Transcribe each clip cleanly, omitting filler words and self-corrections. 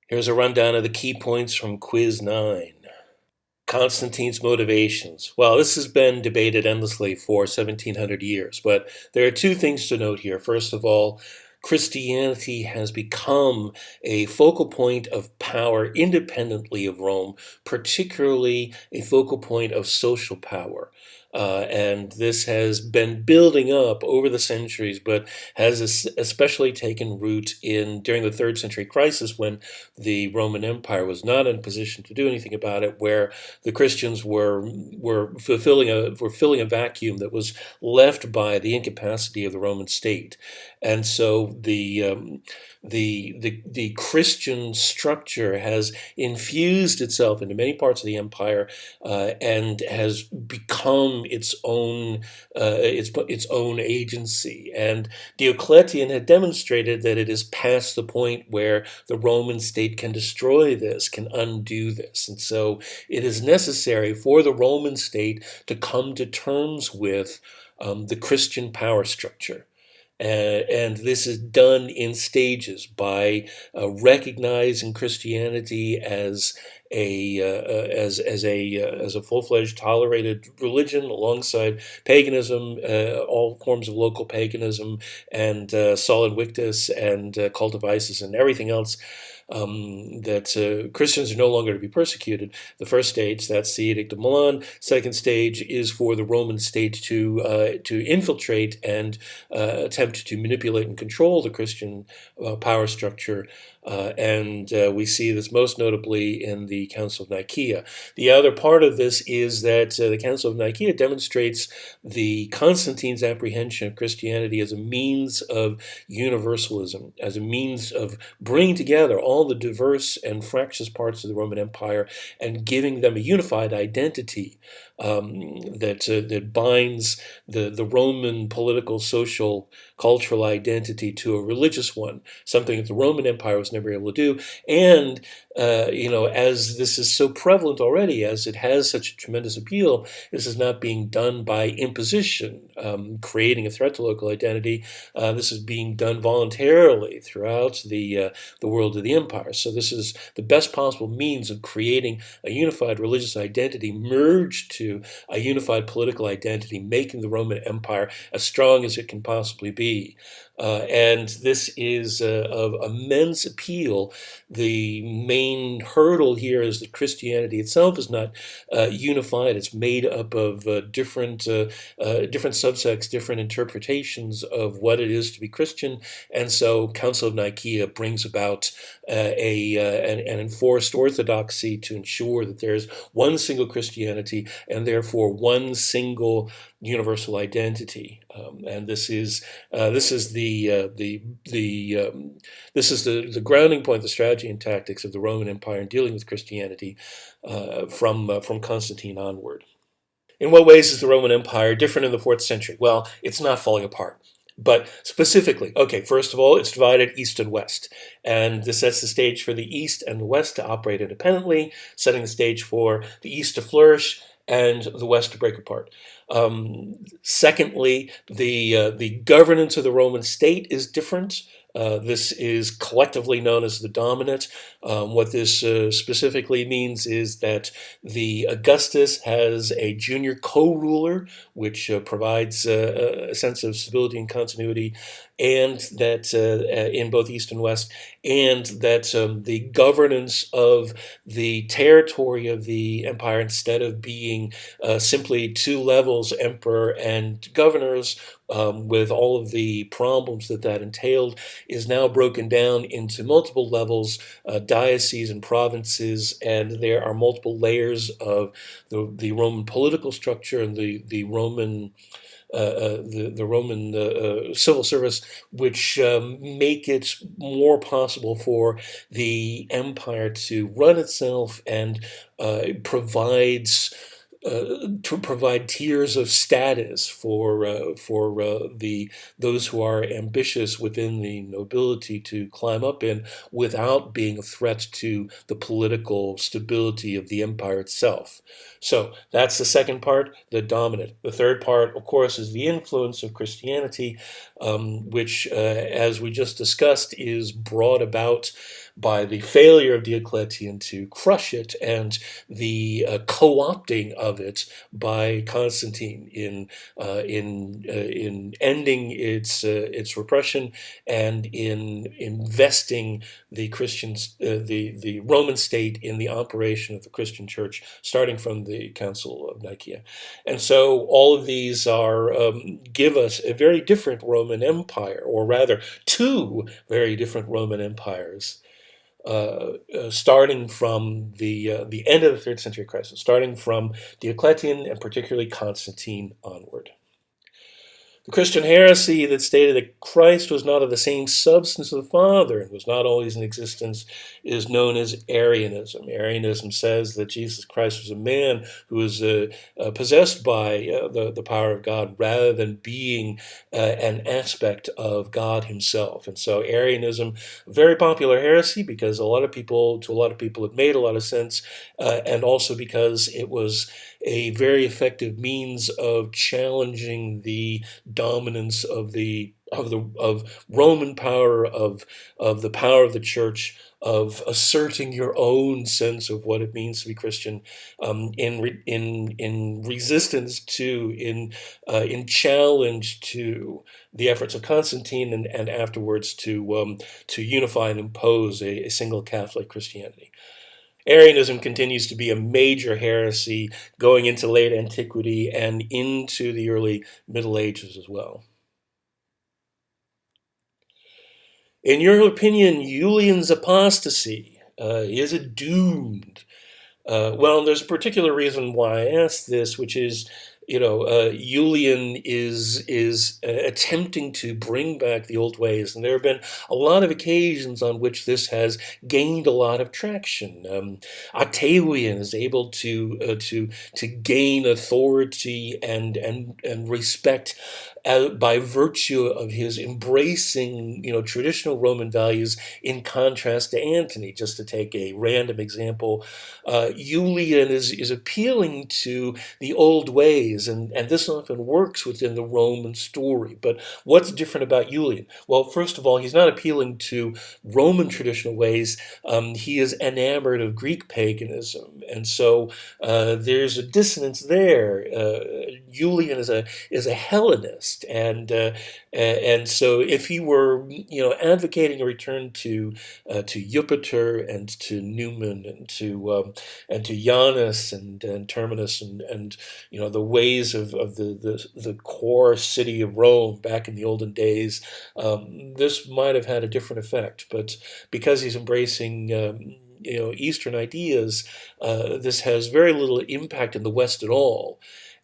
Here's a rundown of the key points from Quiz 9. Constantine's motivations. Well, this has been debated endlessly for 1700 years, but there are two things to note here. First of all, Christianity has become a focal point of power independently of Rome, particularly a focal point of social power. And this has been building up over the centuries, but has especially taken root during the third century crisis, when the Roman Empire was not in a position to do anything about it, where the Christians were filling a vacuum that was left by the incapacity of the Roman state. And so the Christian structure has infused itself into many parts of the empire, and has become its own agency. And Diocletian had demonstrated that it is past the point where the Roman state can destroy this, can undo this. And so it is necessary for the Roman state to come to terms with the Christian power structure. And this is done in stages by recognizing Christianity as a full-fledged tolerated religion alongside paganism, all forms of local paganism, and Sol Invictus and cult of Isis and everything else. That Christians are no longer to be persecuted. The first stage, that's the Edict of Milan. Second stage is for the Roman state to infiltrate and attempt to manipulate and control the Christian power structure. And we see this most notably in the Council of Nicaea. The other part of this is that the Council of Nicaea demonstrates the Constantine's apprehension of Christianity as a means of universalism, as a means of bringing together all the diverse and fractious parts of the Roman Empire and giving them a unified identity that binds the Roman political, social, cultural identity to a religious one, something that the Roman Empire was never able to do. And as this is so prevalent already, as it has such a tremendous appeal, this is not being done by imposition, creating a threat to local identity. This is being done voluntarily throughout the world of the empire. So this is the best possible means of creating a unified religious identity merged to a unified political identity, making the Roman Empire as strong as it can possibly be. And this is of immense appeal. The main hurdle here is that Christianity itself is not unified. It's made up of different subsects, different interpretations of what it is to be Christian. And so Council of Nicaea brings about an enforced orthodoxy to ensure that there's one single Christianity and therefore one single universal identity. And this is the grounding point, the strategy and tactics of the Roman Empire in dealing with Christianity from Constantine onward. In what ways is the Roman Empire different in the 4th century? Well, it's not falling apart. But specifically, okay, first of all, it's divided east and west. And this sets the stage for the east and the west to operate independently, setting the stage for the east to flourish and the west to break apart. Secondly, the governance of the Roman state is different. This is collectively known as the dominate. What this specifically means is that the Augustus has a junior co-ruler, which provides a sense of stability and continuity, and that in both East and West, and that the governance of the territory of the empire, instead of being simply two levels, emperor and governors, with all of the problems that entailed, is now broken down into multiple levels, dioceses and provinces, and there are multiple layers of the Roman political structure and the Roman civil service, which make it more possible for the empire to run itself and provides to provide tiers of status for those who are ambitious within the nobility to climb up in, without being a threat to the political stability of the empire itself. So that's the second part, the dominant. The third part, of course, is the influence of Christianity, which, as we just discussed, is brought about by the failure of Diocletian to crush it and the co-opting of it by Constantine in ending its repression and in investing the Christians, the Roman state in the operation of the Christian Church, starting from the Council of Nicaea. And so all of these are give us a very different Roman Empire, or rather, two very different Roman empires, starting from the end of the third century crisis, starting from Diocletian and particularly Constantine onward. The Christian heresy that stated that Christ was not of the same substance of the Father and was not always in existence is known as Arianism. Arianism says that Jesus Christ was a man who was possessed by the power of God rather than being an aspect of God himself. And so Arianism, very popular heresy because to a lot of people it made a lot of sense, and also because it was a very effective means of challenging the dominance of Roman power, of the power of the church, of asserting your own sense of what it means to be Christian, in resistance to, in challenge to the efforts of Constantine and afterwards to unify and impose a single Catholic Christianity. Arianism continues to be a major heresy going into late antiquity and into the early Middle Ages as well. In your opinion, Julian's apostasy, is it doomed? Well, there's a particular reason why I asked this, which is, Julian is attempting to bring back the old ways, and there have been a lot of occasions on which this has gained a lot of traction. Octavian is able to gain authority and respect by virtue of his embracing, traditional Roman values in contrast to Antony. Just to take a random example, Julian is appealing to the old ways, and this often works within the Roman story. But what's different about Julian? Well, first of all, he's not appealing to Roman traditional ways. He is enamored of Greek paganism, and so there's a dissonance there. Julian is a Hellenist, and so if he were advocating a return to Jupiter and to Newman and to Janus and Terminus and the ways of the core city of Rome back in the olden days, this might have had a different effect. But because he's embracing Eastern ideas, this has very little impact in the West at all.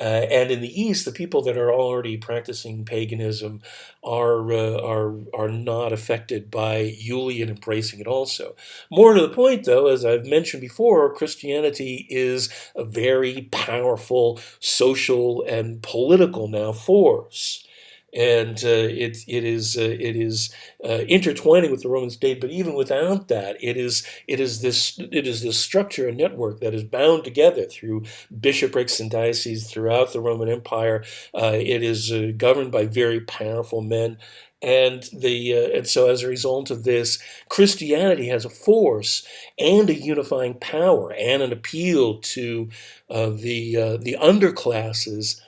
And in the East, the people that are already practicing paganism are not affected by Julian embracing it also. More to the point, though, as I've mentioned before, Christianity is a very powerful social and political now force. And it is intertwining with the Roman state, but even without that, it is this structure and network that is bound together through bishoprics and dioceses throughout the Roman Empire. It is governed by very powerful men, and so as a result of this, Christianity has a force and a unifying power and an appeal to the underclasses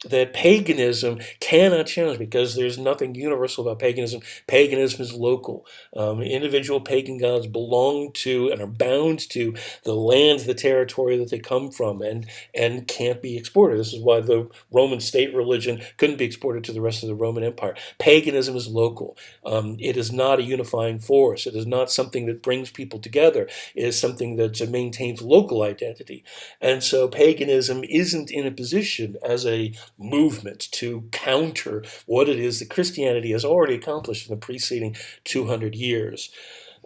that paganism cannot challenge, because there's nothing universal about paganism. Paganism is local. Individual pagan gods belong to and are bound to the land, the territory that they come from, and can't be exported. This is why the Roman state religion couldn't be exported to the rest of the Roman Empire. Paganism is local. It is not a unifying force. It is not something that brings people together. It is something that maintains local identity. And so paganism isn't in a position as a movement to counter what it is that Christianity has already accomplished in the preceding 200 years.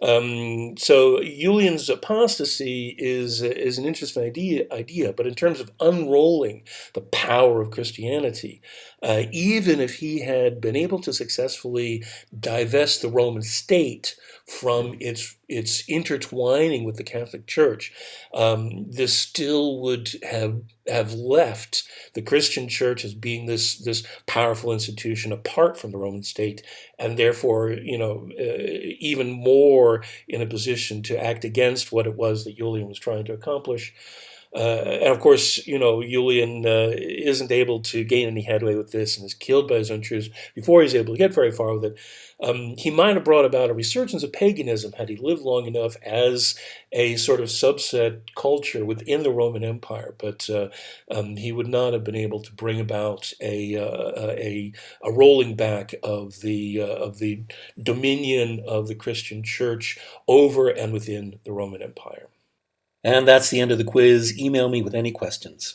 So Julian's apostasy is an interesting idea, but in terms of unrolling the power of Christianity, even if he had been able to successfully divest the Roman state from its intertwining with the Catholic Church, this still would have left the Christian Church as being this powerful institution apart from the Roman state, and therefore, even more in a position to act against what it was that Julian was trying to accomplish. And of course, Julian isn't able to gain any headway with this and is killed by his own troops before he's able to get very far with it. He might have brought about a resurgence of paganism had he lived long enough as a sort of subset culture within the Roman Empire, but he would not have been able to bring about a rolling back of the dominion of the Christian Church over and within the Roman Empire. And that's the end of the quiz. Email me with any questions.